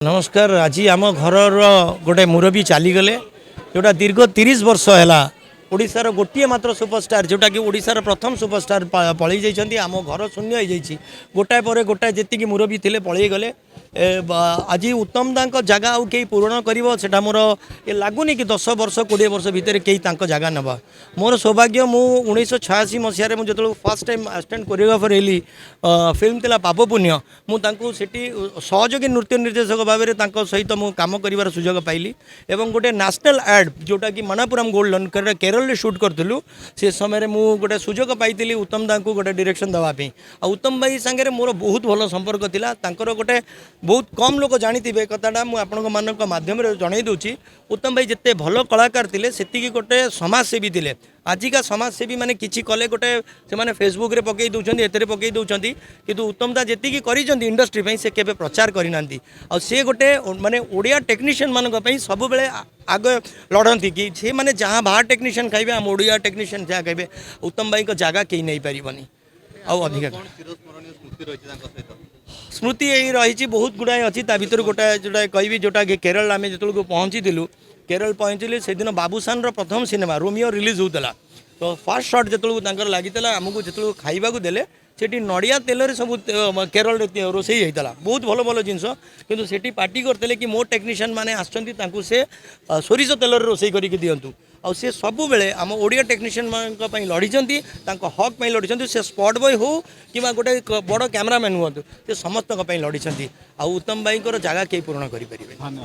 नमस्कार। आज आम घर गोटे मुरबी चलीगले जोटा दीर्घ 30 वर्ष है ओडिशार गोटे मात्र सुपरस्टार जोटा कि ओडिशार प्रथम सुपरस्टार पलि जाइछन्ती। आम घर शून्य हो जाइए गोटाए पर गोटाए जी मुरबी थे पलि गले। आज उत्तम दांक जगह आउ कई पूरण कर मोर ये लगुनि कि 10 वर्ष 20 वर्ष भितर कई जगह नवा मोर सौभाग्य। मु 1986 मसीह जो फर्स्ट टाइम असिस्टेंट कोरियोग्राफर हेली फिल्म थिला पाप पुण्य मुझे सहयोगी नृत्य निर्देशक भाव में सहित मु काम कर सुजोग पाइली एवं गोटे नेशनल एड जोटा कि मणापुरम गोल्ड लोन केरल में शूट करूँ से समय मु गोटे सुजोग पाई उत्तम दा को गोटे डायरेक्शन देवाई। उत्तम भाई सांगे मोर बहुत भल संपर्क थिला। तांकर गोटे बहुत कम लोग जानी कथाटा मुझे माध्यम जन दूची। उत्तम भाई जिते भल कलाकार थे से गोटे समाजसेवी थे। आजिका समाजसेवी मैंने किसी कले गोटे से फेसबुक रे पकई दौरान एते पकई दौरान कि उत्तम दा जी कर इंडस्ट्री से केवे प्रचार करना से गोटे माने ओडिया टेक्नीशियन मान सब बेले आग लड़ती कि से मैंने जहाँ बाहर टेक्नीशियन खाइबे आम ओडिया टेक्नीशियन जहाँ खाइबे उत्तम भाई जगह कहीं नहीं पारबनी। अधिक स्मृति यही रही बहुत गुड़ाए अच्छी भर गोटाए जोटा कहि जोटा कि केरल आम जो पहुँची केरल पहुँचली से दिन बाबूसान प्रथम सिनेमा रोमियो रिलीज होता। तो फास्ट शॉट जो लगी आमको जो खाइबा देले सेठी नड़िया तेल सब केरल रोसई होता बहुत भल भल जिनस किंतु सेठी पार्टी करते कि मो टेक्नीशियन मैंने आसुँच से सोरिष तेल रोसई करके दिंतु आ सी सब बेले आम ओडिया टेक्नीशियन मान लड़ी हक लड़ी से स्पॉट बॉय हो कि गोटे बड़ कैमरामैन हूँ से समस्त लड़ी। उत्तम भाई जगह कहीं पूरण करें।